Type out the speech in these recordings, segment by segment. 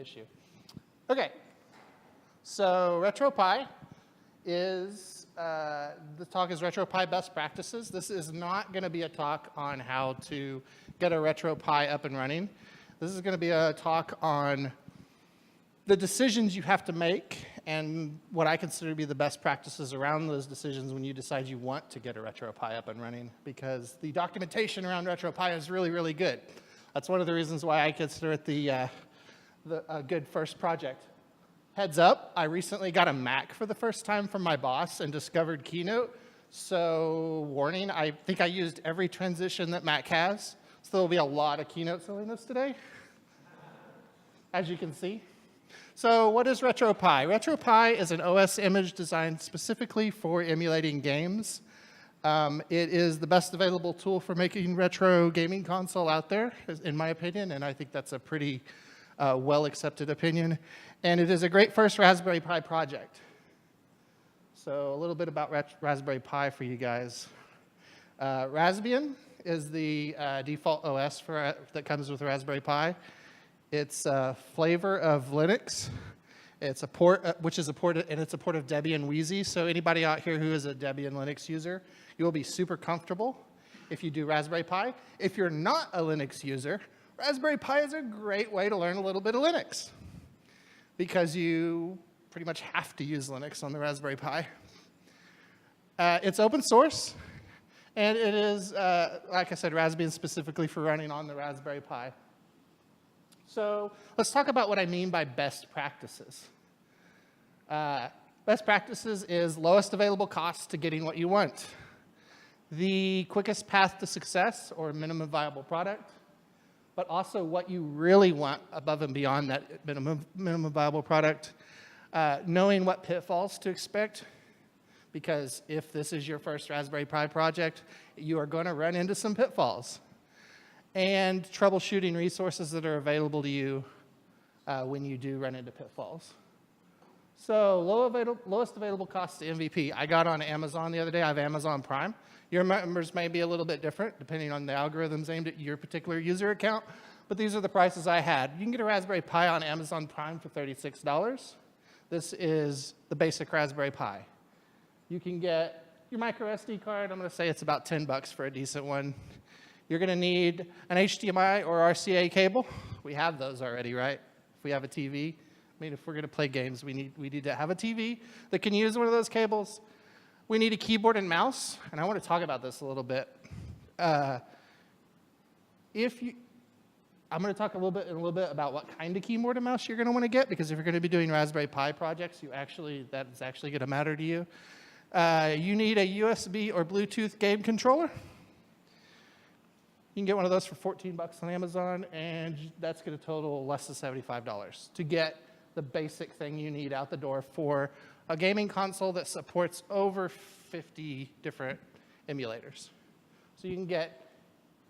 issue. Okay, so RetroPie is, the talk is RetroPie best practices. This is not going to be a talk on how to get a RetroPie up and running. This is going to be a talk on the decisions you have to make and what I consider to be the best practices around those decisions when you decide you want to get a RetroPie up and running, because the documentation around RetroPie is really, really good. That's one of the reasons why I consider it a good first project. Heads up, I recently got a Mac for the first time from my boss and discovered Keynote. So warning, I think I used every transition that Mac has. So there'll be a lot of Keynote silliness today, as you can see. So what is RetroPie? RetroPie is an OS image designed specifically for emulating games. It is the best available tool for making retro gaming console out there, in my opinion, and I think that's a pretty well-accepted opinion. And it is a great first Raspberry Pi project. So a little bit about Raspberry Pi for you guys. Raspbian is the default OS that comes with Raspberry Pi. It's a flavor of Linux. It's a port, which is a port, and it's a port of Debian Wheezy. So anybody out here who is a Debian Linux user, you will be super comfortable if you do Raspberry Pi. If you're not a Linux user, Raspberry Pi is a great way to learn a little bit of Linux, because you pretty much have to use Linux on the Raspberry Pi. It's open source, and it is, like I said, Raspbian specifically for running on the Raspberry Pi. So let's talk about what I mean by best practices. Best practices is lowest available cost to getting what you want, the quickest path to success or minimum viable product, but also what you really want above and beyond that minimum viable product, knowing what pitfalls to expect, because if this is your first Raspberry Pi project, you are going to run into some pitfalls, and troubleshooting resources that are available to you when you do run into pitfalls. So lowest available cost to MVP. I got on Amazon the other day. I have Amazon Prime. Your numbers may be a little bit different depending on the algorithms aimed at your particular user account, but these are the prices I had. You can get a Raspberry Pi on Amazon Prime for $36. This is the basic Raspberry Pi. You can get your micro SD card. I'm going to say it's about $10 for a decent one. You're going to need an HDMI or RCA cable. We have those already, right? If we have a TV. I mean, if we're going to play games, we need to have a TV that can use one of those cables. We need a keyboard and mouse, and I want to talk about this a little bit. I'm going to talk a little bit about what kind of keyboard and mouse you're going to want to get, because if you're going to be doing Raspberry Pi projects, that is actually going to matter to you. You need a USB or Bluetooth game controller. You can get one of those for $14 on Amazon, and that's going to total less than $75 to get the basic thing you need out the door for a gaming console that supports over 50 different emulators. So you can get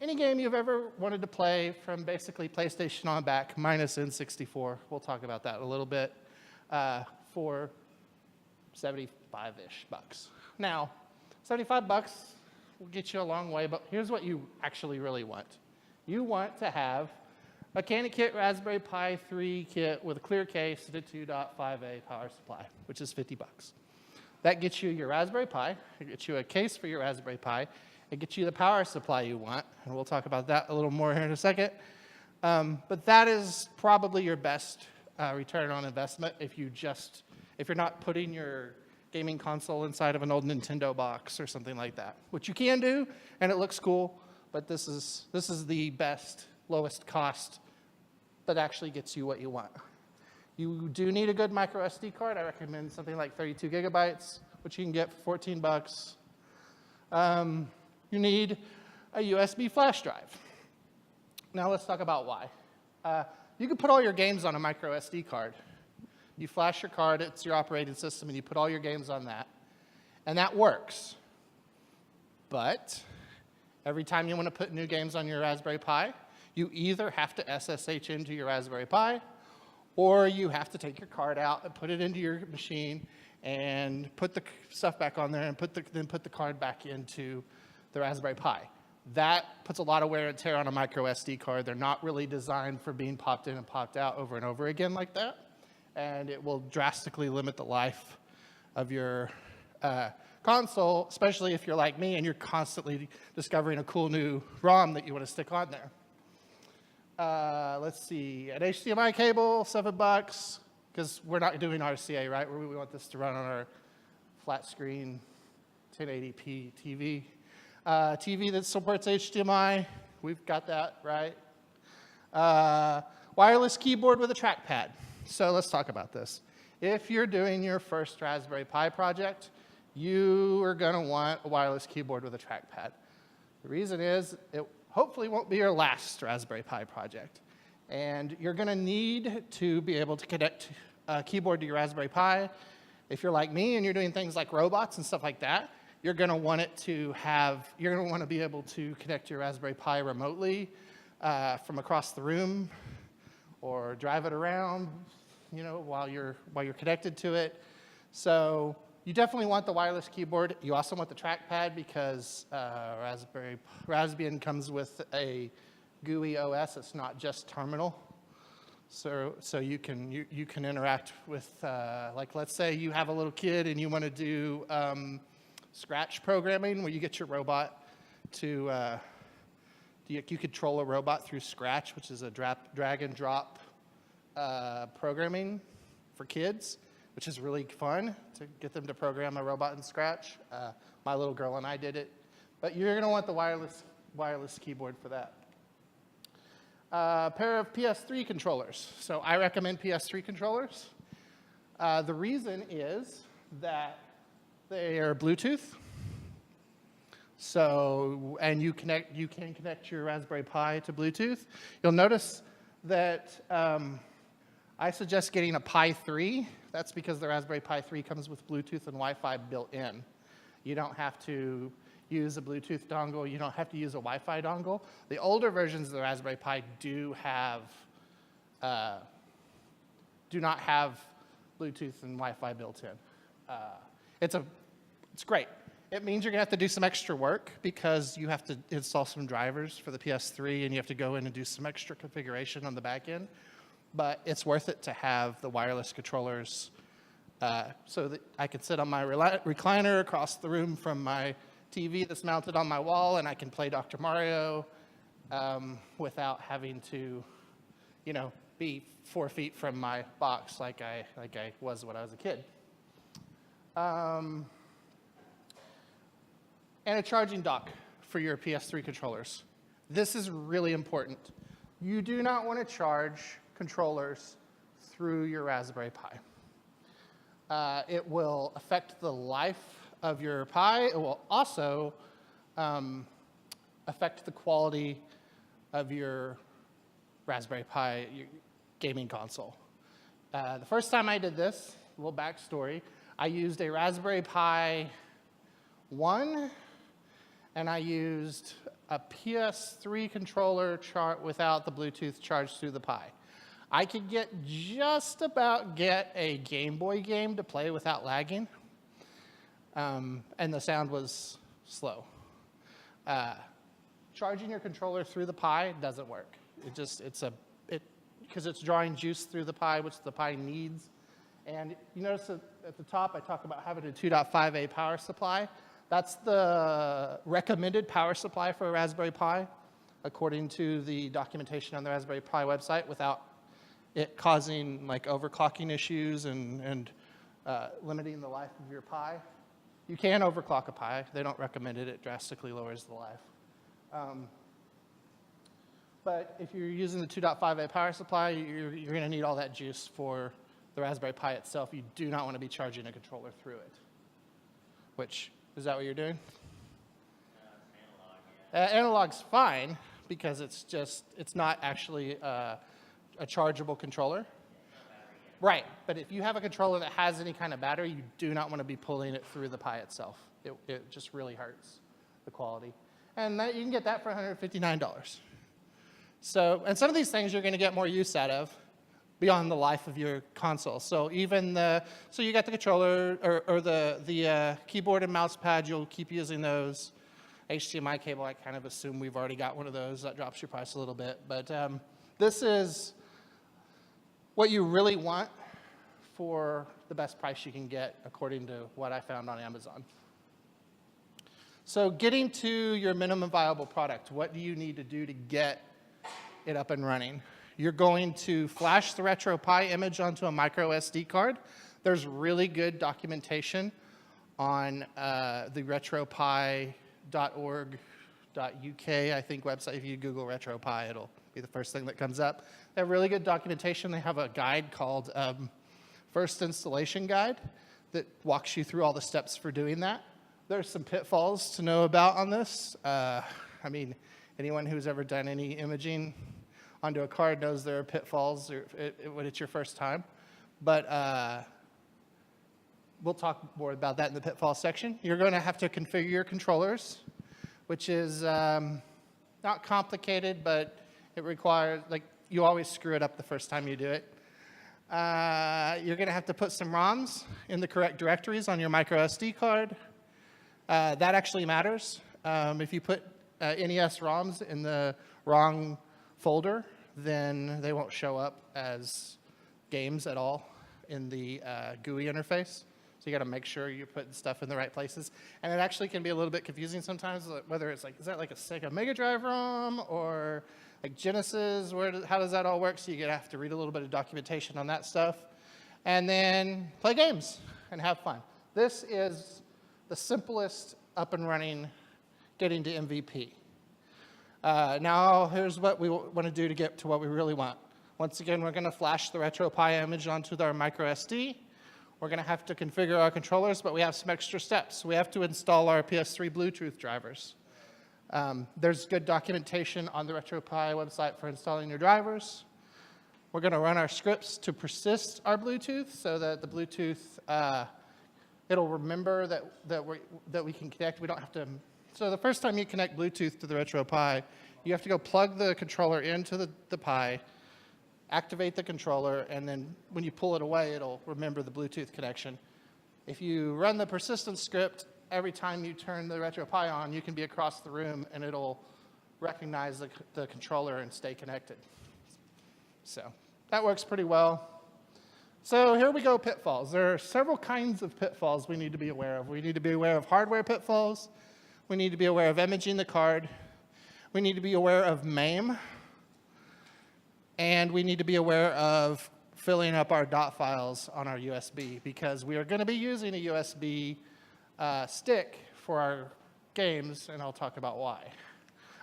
any game you've ever wanted to play from basically PlayStation on back, minus N64. We'll talk about that a little bit, for 75-ish bucks. Now, 75 bucks will get you a long way, but here's what you actually really want. You want to have a CandyKit Raspberry Pi 3 kit with a clear case and a 2.5A power supply, which is 50 bucks. That gets you your Raspberry Pi. It gets you a case for your Raspberry Pi. It gets you the power supply you want, and we'll talk about that a little more here in a second. But that is probably your best return on investment if you're not putting your gaming console inside of an old Nintendo box or something like that, which you can do, and it looks cool, but this is the best, lowest cost that actually gets you what you want. You do need a good micro SD card. I recommend something like 32 gigabytes, which you can get for 14 bucks. You need a USB flash drive. Now let's talk about why. You can put all your games on a micro SD card. You flash your card, it's your operating system, and you put all your games on that. And that works. But every time you want to put new games on your Raspberry Pi, you either have to SSH into your Raspberry Pi, or you have to take your card out and put it into your machine and put the stuff back on there and then put the card back into the Raspberry Pi. That puts a lot of wear and tear on a micro SD card. They're not really designed for being popped in and popped out over and over again like that. And it will drastically limit the life of your console, especially if you're like me and you're constantly discovering a cool new ROM that you want to stick on there. Let's see, an HDMI cable, $7, because we're not doing RCA, right? We want this to run on our flat screen 1080p TV. TV that supports HDMI, we've got that, right? Wireless keyboard with a trackpad. So let's talk about this. If you're doing your first Raspberry Pi project, you are going to want a wireless keyboard with a trackpad. The reason is it hopefully won't be your last Raspberry Pi project. And you're going to need to be able to connect a keyboard to your Raspberry Pi. If you're like me and you're doing things like robots and stuff like that, you're going to want you're going to want to be able to connect your Raspberry Pi remotely from across the room, or drive it around, while you're connected to it. So you definitely want the wireless keyboard. You also want the trackpad because Raspbian comes with a GUI OS. It's not just terminal. So you can interact with, like, let's say you have a little kid and you want to do Scratch programming, where you get your robot to, you control a robot through Scratch, which is a drag and drop programming for kids, which is really fun to get them to program a robot in Scratch. My little girl and I did it. But you're going to want the wireless keyboard for that. A pair of PS3 controllers. So I recommend PS3 controllers. The reason is that they are Bluetooth. So, and you can connect your Raspberry Pi to Bluetooth. You'll notice that I suggest getting a Pi 3. That's because the Raspberry Pi 3 comes with Bluetooth and Wi-Fi built in. You don't have to use a Bluetooth dongle. You don't have to use a Wi-Fi dongle. The older versions of the Raspberry Pi do not have Bluetooth and Wi-Fi built in. It's great. It means you're going to have to do some extra work because you have to install some drivers for the PS3 and you have to go in and do some extra configuration on the back end. But it's worth it to have the wireless controllers so that I can sit on my recliner across the room from my TV that's mounted on my wall, and I can play Dr. Mario without having to, be 4 feet from my box like I was when I was a kid. And a charging dock for your PS3 controllers. This is really important. You do not want to charge controllers through your Raspberry Pi. It will affect the life of your Pi. It will also affect the quality of your Raspberry Pi your gaming console. The first time I did this, a little backstory, I used a Raspberry Pi 1, and I used a PS3 controller without the Bluetooth charged through the Pi. I could just about get a Game Boy game to play without lagging, and the sound was slow. Charging your controller through the Pi doesn't work. Because it's drawing juice through the Pi, which the Pi needs. And you notice at the top I talk about having a 2.5A power supply. That's the recommended power supply for a Raspberry Pi, according to the documentation on the Raspberry Pi website, without it causing like overclocking issues and limiting the life of your Pi. You can overclock a Pi. They don't recommend it. It drastically lowers the life. But if you're using the 2.5A power supply, you're going to need all that juice for the Raspberry Pi itself. You do not want to be charging a controller through it. Is that what you're doing? Analog's fine because it's not actually a chargeable controller. Right, but if you have a controller that has any kind of battery, you do not want to be pulling it through the Pi itself. It just really hurts the quality. And you can get that for $159. So, and some of these things you're going to get more use out of beyond the life of your console. So so you got the controller or the keyboard and mouse pad, you'll keep using those. HDMI cable, I kind of assume we've already got one of those. That drops your price a little bit. But this is what you really want for the best price you can get, according to what I found on Amazon. So getting to your minimum viable product, what do you need to do to get it up and running? You're going to flash the RetroPie image onto a micro SD card. There's really good documentation on the retropie.org.uk, I think, website. If you Google RetroPie, it'll be the first thing that comes up. They have really good documentation. They have a guide called First Installation Guide that walks you through all the steps for doing that. There's some pitfalls to know about on this. I mean, anyone who's ever done any imaging onto a card knows there are pitfalls when it's your first time. But we'll talk more about that in the pitfall section. You're going to have to configure your controllers, which is not complicated, but it requires, like, you always screw it up the first time you do it. You're going to have to put some ROMs in the correct directories on your micro SD card. That actually matters. If you put NES ROMs in the wrong folder, then they won't show up as games at all in the GUI interface. So you got to make sure you put stuff in the right places. And it actually can be a little bit confusing sometimes, whether it's like, is that like a Sega Mega Drive ROM or like Genesis? How does that all work? So you're going to have to read a little bit of documentation on that stuff. And then play games and have fun. This is the simplest up and running getting to MVP. Now, here's what we want to do to get to what we really want. Once again, we're going to flash the RetroPie image onto our micro SD. We're going to have to configure our controllers, but we have some extra steps. We have to install our PS3 Bluetooth drivers. There's good documentation on the RetroPie website for installing your drivers. We're going to run our scripts to persist our Bluetooth so that the Bluetooth, it'll remember that we can connect. We don't have to. So the first time you connect Bluetooth to the RetroPie, you have to go plug the controller into the Pi, activate the controller, and then when you pull it away, it'll remember the Bluetooth connection. If you run the persistence script, every time you turn the RetroPie on, you can be across the room, and it'll recognize the controller and stay connected. So that works pretty well. So here we go, pitfalls. There are several kinds of pitfalls we need to be aware of. We need to be aware of hardware pitfalls. We need to be aware of imaging the card. We need to be aware of MAME. And we need to be aware of filling up our dot files on our USB, because we are going to be using a USB stick for our games, and I'll talk about why.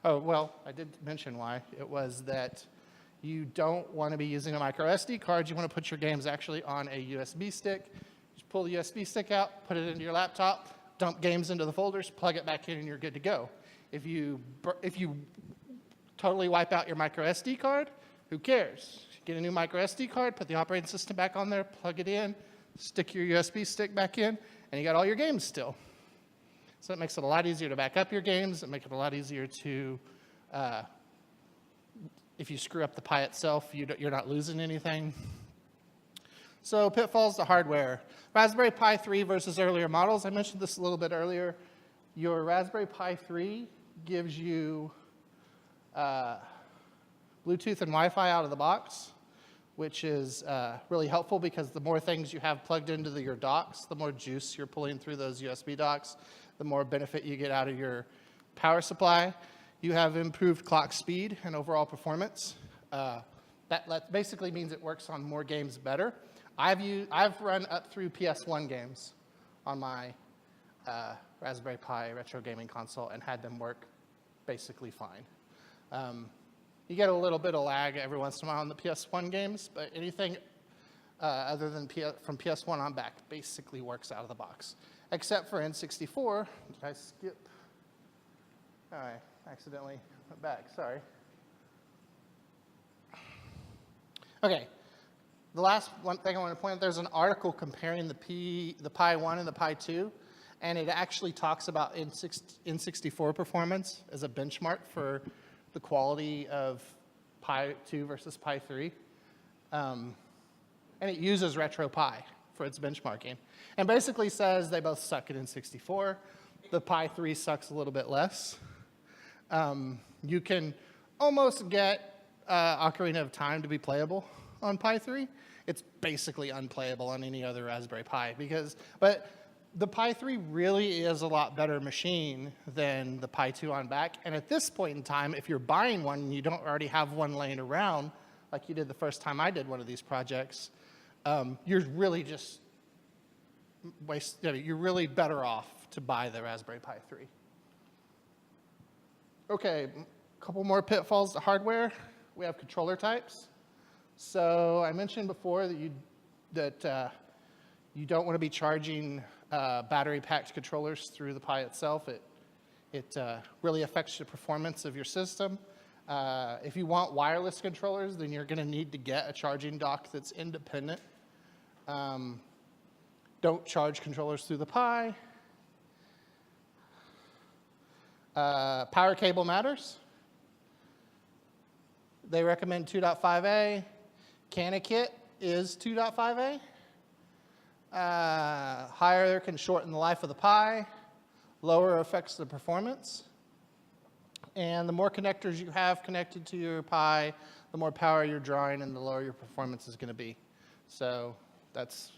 Oh, well, I did mention why. It was that you don't want to be using a micro SD card. You want to put your games actually on a USB stick. Just pull the USB stick out, put it into your laptop, dump games into the folders, plug it back in, and you're good to go. If you totally wipe out your micro SD card, who cares? Get a new micro SD card, put the operating system back on there, plug it in, stick your USB stick back in, and you got all your games still. So it makes it a lot easier to back up your games. It makes it a lot easier to, if you screw up the Pi itself, you're not losing anything. So pitfalls to hardware. Raspberry Pi 3 versus earlier models. I mentioned this a little bit earlier. Your Raspberry Pi 3 gives you Bluetooth and Wi-Fi out of the box, which is really helpful because the more things you have plugged into your docks, the more juice you're pulling through those USB docks, the more benefit you get out of your power supply. You have improved clock speed and overall performance. That basically means it works on more games better. I've run up through PS1 games on my Raspberry Pi retro gaming console and had them work basically fine. You get a little bit of lag every once in a while on the PS1 games, but anything other than from PS1 on back basically works out of the box. Except for N64. Did I skip? Oh, I accidentally went back, sorry. Okay, the last one thing I want to point out, there's an article comparing the Pi 1 and the Pi 2, and it actually talks about N64 performance as a benchmark for the quality of Pi 2 versus Pi 3. And it uses RetroPie for its benchmarking. And basically says they both suck at N64. the Pi 3 sucks a little bit less. You can almost get Ocarina of Time to be playable on Pi 3. It's basically unplayable on any other Raspberry Pi but the Pi 3 really is a lot better machine than the Pi 2 on back. And at this point in time, if you're buying one and you don't already have one laying around, like you did the first time I did one of these projects, you're really just you're really better off to buy the Raspberry Pi 3. Okay, a couple more pitfalls to hardware. We have controller types. So I mentioned before that you don't want to be charging battery-packed controllers through the Pi itself. It really affects the performance of your system. If you want wireless controllers, then you're going to need to get a charging dock that's independent. Don't charge controllers through the Pi. Power cable matters. They recommend 2.5A. CanaKit is 2.5A. Higher can shorten the life of the Pi. Lower affects the performance. And the more connectors you have connected to your Pi, the more power you're drawing and the lower your performance is going to be. So that's,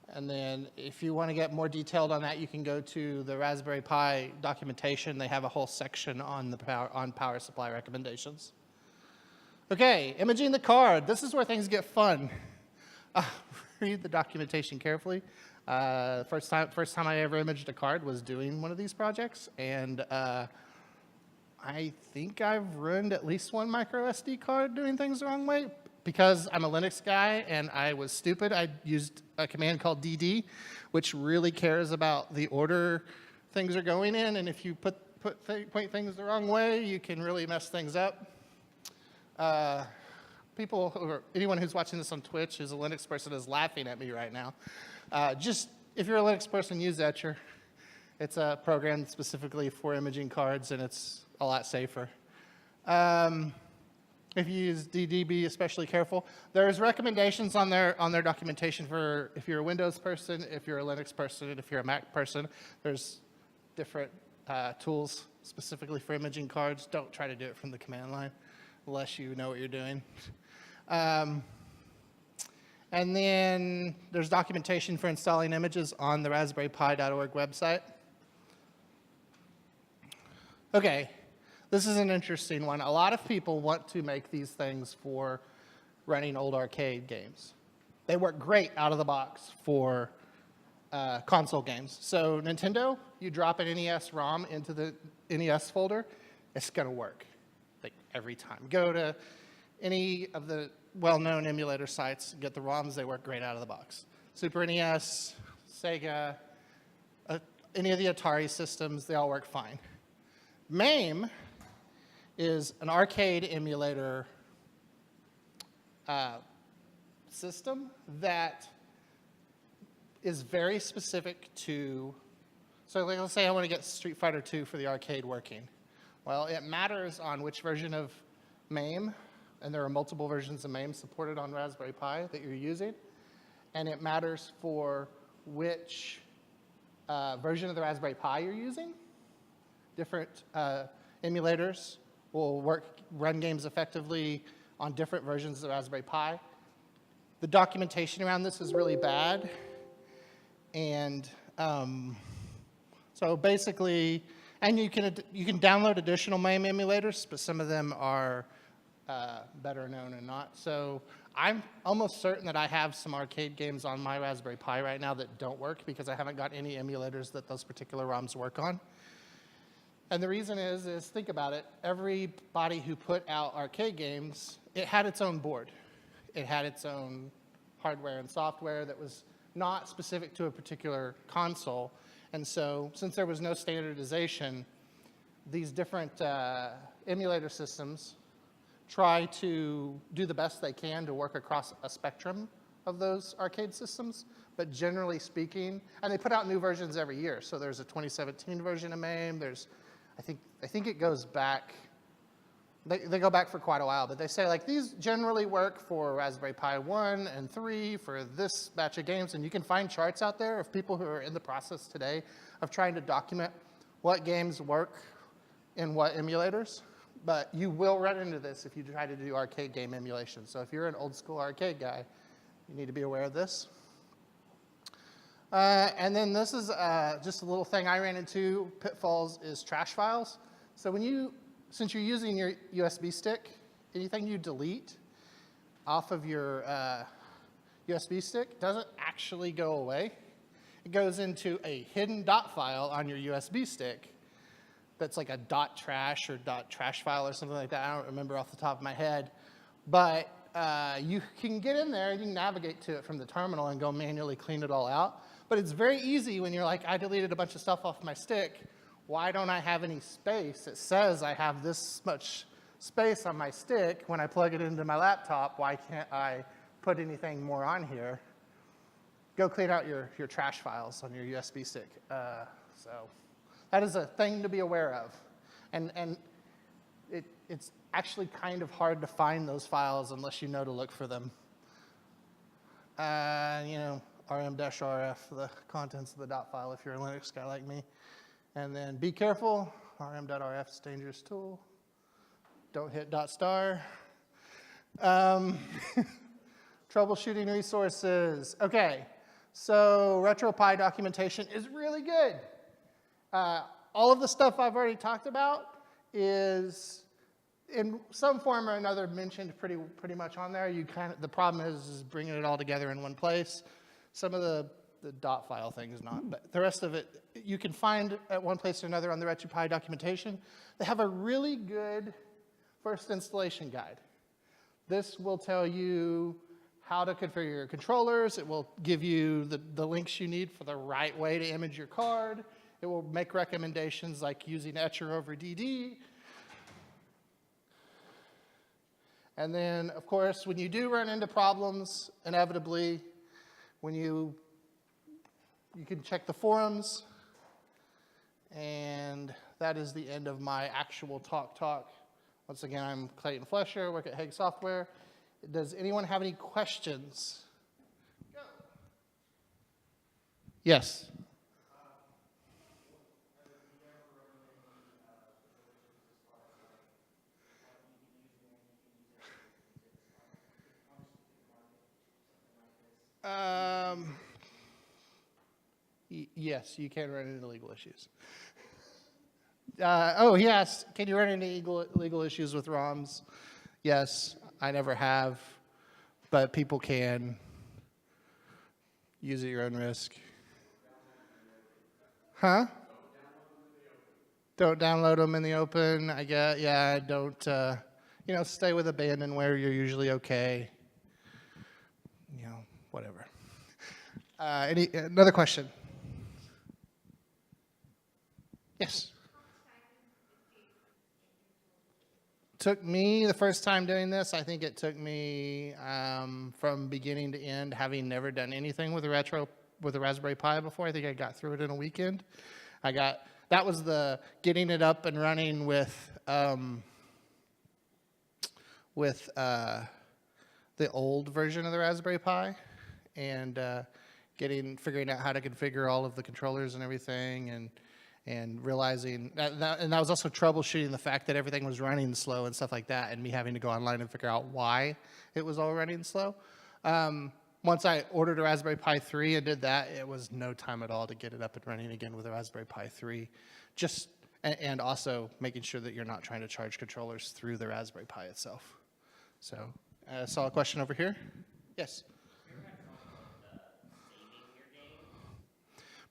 and then if you want to get more detailed on that, you can go to the Raspberry Pi documentation. They have a whole section on the power supply recommendations. Okay, imaging the card. This is where things get fun. Read the documentation carefully. First time I ever imaged a card was doing one of these projects, and I think I've ruined at least one micro SD card doing things the wrong way. Because I'm a Linux guy and I was stupid, I used a command called dd, which really cares about the order things are going in, and if you point things the wrong way, you can really mess things up. Anyone who's watching this on Twitch who's a Linux person is laughing at me right now. Just, if you're a Linux person, use Etcher. It's a program specifically for imaging cards, and it's a lot safer. If you use DD, be especially careful. There's recommendations on their documentation for if you're a Windows person, if you're a Linux person, if you're a Mac person. There's different tools specifically for imaging cards. Don't try to do it from the command line unless you know what you're doing. And then there's documentation for installing images on the raspberrypi.org website. Okay. This is an interesting one. A lot of people want to make these things for running old arcade games. They work great out of the box for console games. So Nintendo, you drop an NES ROM into the NES folder, it's going to work like every time. Go to any of the well-known emulator sites, get the ROMs, they work great out of the box. Super NES, Sega, any of the Atari systems, they all work fine. MAME is an arcade emulator system that is very specific to, so let's say I want to get Street Fighter II for the arcade working. Well, it matters on which version of MAME, and there are multiple versions of MAME supported on Raspberry Pi that you're using, and it matters for which version of the Raspberry Pi you're using. Different emulators will run games effectively on different versions of the Raspberry Pi. The documentation around this is really bad. And so basically, and you can download additional MAME emulators, but some of them are better known and not. So I'm almost certain that I have some arcade games on my Raspberry Pi right now that don't work because I haven't got any emulators that those particular ROMs work on. And the reason is think about it, everybody who put out arcade games, it had its own board. It had its own hardware and software that was not specific to a particular console. And so since there was no standardization, these different emulator systems try to do the best they can to work across a spectrum of those arcade systems. But generally speaking, and they put out new versions every year. So there's a 2017 version of MAME, I think it goes back They go back for quite a while, but they say like these generally work for Raspberry Pi 1 and 3 for this batch of games, and you can find charts out there of people who are in the process today of trying to document what games work in what emulators. But you will run into this if you try to do arcade game emulation. So if you're an old school arcade guy, you need to be aware of this. And then this is just a little thing I ran into. Pitfalls is trash files. So since you're using your USB stick, anything you delete off of your USB stick doesn't actually go away. It goes into a hidden dot file on your USB stick that's like a .trash or .trash file or something like that. I don't remember off the top of my head. But you can get in there, you can navigate to it from the terminal and go manually clean it all out. But it's very easy when you're like, I deleted a bunch of stuff off my stick. Why don't I have any space? It says I have this much space on my stick. When I plug it into my laptop, why can't I put anything more on here? Go clean out your trash files on your USB stick. So that is a thing to be aware of. And it's actually kind of hard to find those files unless you know to look for them. rm-rf, the contents of the dot file if you're a Linux guy like me. And then be careful, rm.rf is a dangerous tool. Don't hit .star. Troubleshooting resources. Okay, so RetroPie documentation is really good. All of the stuff I've already talked about is in some form or another mentioned pretty much on there. The problem is bringing it all together in one place. Some of the dot file thing is not, but the rest of it you can find at one place or another on the RetroPie documentation. They have a really good first installation guide. This will tell you how to configure your controllers. It will give you the links you need for the right way to image your card. It will make recommendations like using Etcher over DD. And then, of course, when you do run into problems, inevitably, when you can check the forums. And that is the end of my actual talk. Once again, I'm Clayton Flesher, work at Hague Software. Does anyone have any questions? Go. Yes. Yes, you can run into legal issues. Yes, can you run into legal issues with ROMs? Yes, I never have, but people can. Use at your own risk. Huh? Don't download them in the open. I guess, yeah, don't, stay with abandonware. You're usually okay. Whatever. Another question? Yes. Took me, the first time doing this, I think it took me from beginning to end, having never done anything with a Raspberry Pi before. I think I got through it in a weekend. That was the getting it up and running with the old version of the Raspberry Pi, and figuring out how to configure all of the controllers and everything, and realizing and that was also troubleshooting the fact that everything was running slow and stuff like that, and me having to go online and figure out why it was all running slow. Once I ordered a Raspberry Pi 3 and did that, it was no time at all to get it up and running again with a Raspberry Pi 3. And also making sure that you're not trying to charge controllers through the Raspberry Pi itself. So I saw a question over here. Yes?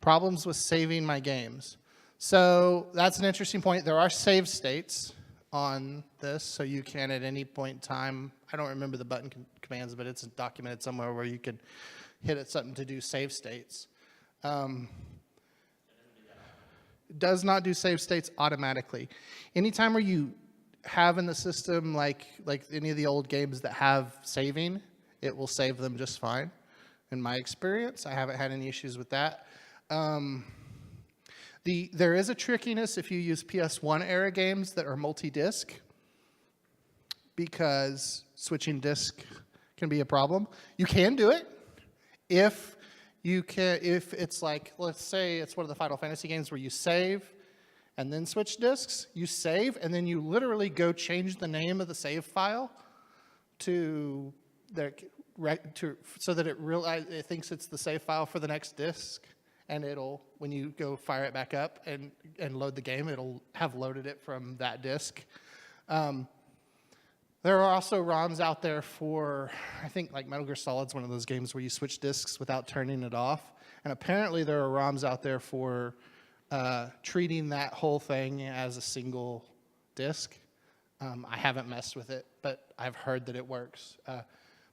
Problems with saving my games. So that's an interesting point. There are save states on this, so you can at any point in time, I don't remember the button commands, but it's documented somewhere where you can hit it something to do save states. It does not do save states automatically. Anytime where you have in the system like any of the old games that have saving, it will save them just fine. In my experience, I haven't had any issues with that. There is a trickiness if you use PS1 era games that are multi-disc. because switching disk can be a problem. You can do it if it's like, let's say it's one of the Final Fantasy games where you save and then switch disks. You save and then you literally go change the name of the save file so that it thinks it's the save file for the next disk, and it'll, when you go fire it back up and load the game, it'll have loaded it from that disk. There are also ROMs out there for, I think like Metal Gear Solid's one of those games where you switch disks without turning it off. And apparently there are ROMs out there for treating that whole thing as a single disk. I haven't messed with it, but I've heard that it works.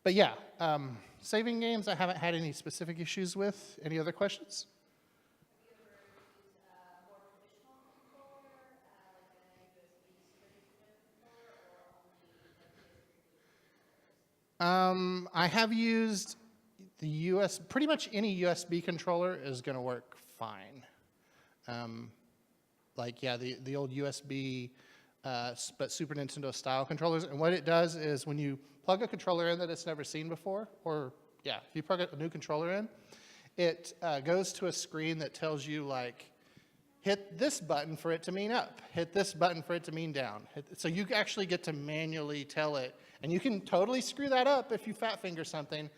But yeah, saving games I haven't had any specific issues with. Any other questions? I have used the pretty much any USB controller is going to work fine. Like, yeah, the old USB, but Super Nintendo style controllers. And what it does is when you plug a controller in that it's never seen before, or yeah, if you plug a new controller in, it goes to a screen that tells you, like, hit this button for it to mean up, hit this button for it to mean down. So you actually get to manually tell it, and you can totally screw that up if you fat finger something,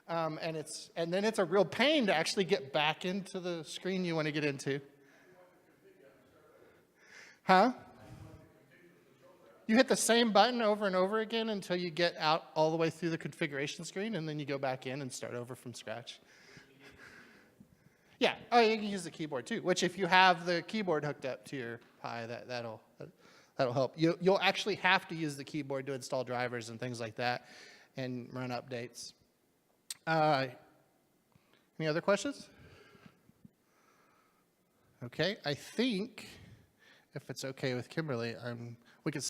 and then it's a real pain to actually get back into the screen you want to get into. Huh? You hit the same button over and over again until you get out all the way through the configuration screen, and then you go back in and start over from scratch. Yeah, oh, you can use the keyboard too, which if you have the keyboard hooked up to your Pi, that'll help. You'll actually have to use the keyboard to install drivers and things like that and run updates. Any other questions? Okay, I think, if it's okay with Kimberly, I'm